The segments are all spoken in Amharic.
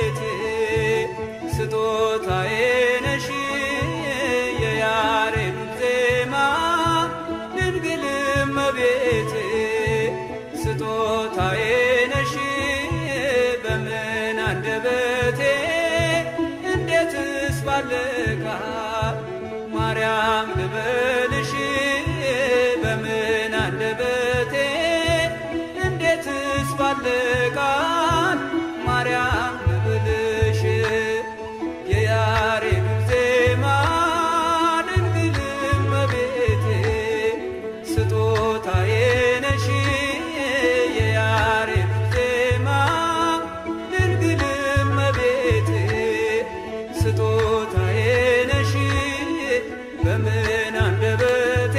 እመቤቴ ስጦታዬ ነሽ የያሬዱ ዜማ ድንግል እመቤቴ ስጦታዬ ነሽ በምን አንደበቴ እንዴትስ ባለ ቃል ማርያም ልበልሽ በምን አንደበቴ እንዴትስ ባለ ቃል ማርያም ልበልሽ የያሬዱ ዜማ ድንግል እመቤቴ ስጦታዬ ነሽ የያሬዱ ዜማ ድንግል እመቤቴ ስጦታዬ ነሽ በምን አንደበቴ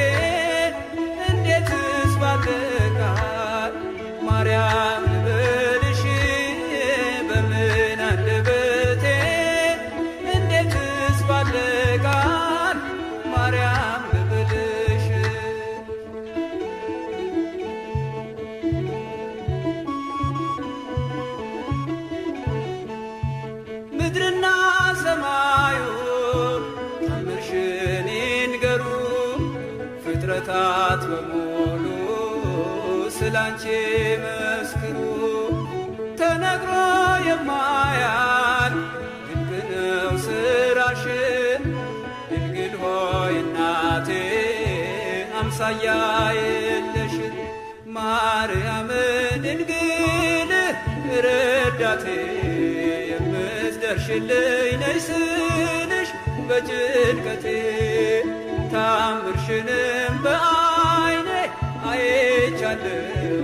እንዴትስ ባለ ቃል ማርያም ልበልሽ በምን አንደበቴ እንዴትስ ባለ ቃል ማርያም ልበልሽ ምድርና ሰማዩ ታምርሽን ይንገሩ ፍጥረታት በሙሉ ስላንቺ መስክሩ ተነግሮ የማያልቅ ድንቅ ነው ስራሽን ድንግል ሆይ እናቴ አምሳያ የለሽን ማርያም ድንግል ረዳቴ የምትደርሽልኝ ነይ ስልሽ በጭንቀቴ ታምርሽንም በዓይኔ አይቻለሁ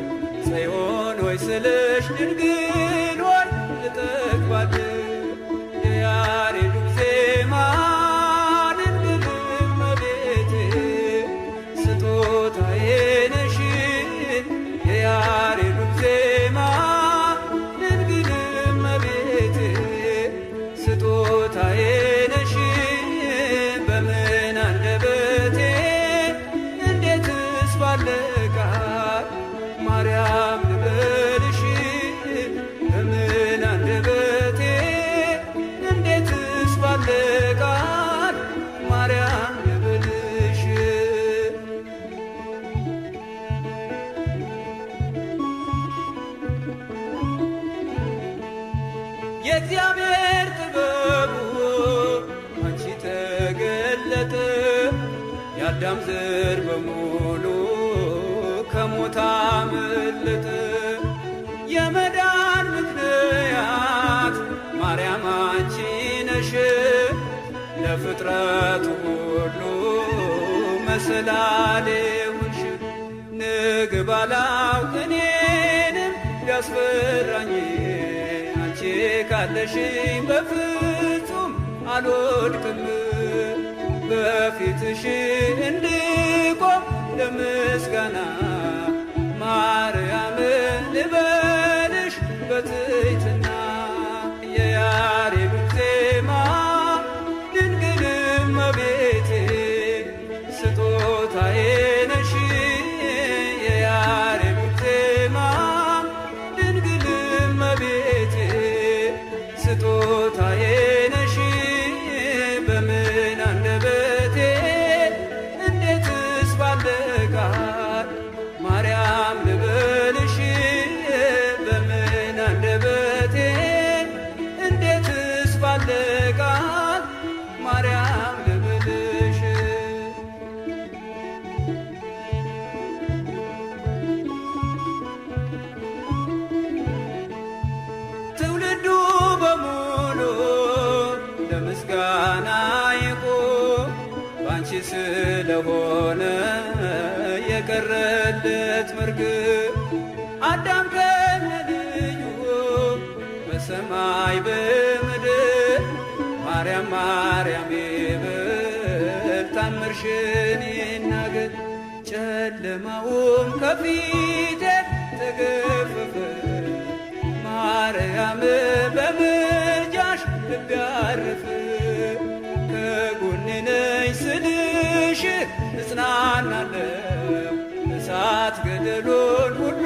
ጽዮን ሆይ ስልሽ ድንግል ሆይ እጠግባለሁ የያሬዱ ዜማ ድንግል እመቤቴ ስጦታዬ ነሽ የያሬዱ ዜማ ድንግል እመቤቴ ስጦታዬ ነሽ በምን አንደበቴ እንዴትስ ባለ ቃል ማርያም ልበልሽ በምን አንደበቴ እንዴትስ ባለ ቃል ማርያም ልበልሽ የእግዚአብሔር ጥበቡ አንቺ ተገለጠ የአዳም ዘር በሙሉ ከሞት አመለጠ የመዳን ምክንያት ማርያም አንቺ ነሽ ለፍጥረቱ ሁሉ መሰላሌ ሆንሽ ንግብ አላውቅ እኔንም ቢያስፈራኝ አንቺ ካለሽኝ በፍጹም አልወድቅም በፊትሽ እንድቆም ለምስጋና ማርያም ልበልሽ በትሕትና የያሬዱ ዜማ ድንግል እመቤቴ ስጦታዬ ነሽ የያሬዱ ዜማ ድንግል እመቤቴ ስጦታዬ ነሽ በምን አንደበቴ እንዴትስ ባለ ቃል ማርያም ልበልሽ በምን አንደበቴ እንዴትስ ባለ ቃል ማርያም ልበልሽ ትውልዱ በሙሉ ለምስጋና ይቁም ባንቺ ስለሆነ የቀረለት መርግብ አዳም ከነልዩ በሰማይ በምድር ማርያም ማርያም ይበል ታምርሽን ይናገር ጨለማውም ከፊቴ ተገፈፈ ማርያም በምልጃሽ ልቤ አረፈ ከጎኔ ነሽ ስልሽ እጽናናለሁ እሳት ገደሉን ሁሉ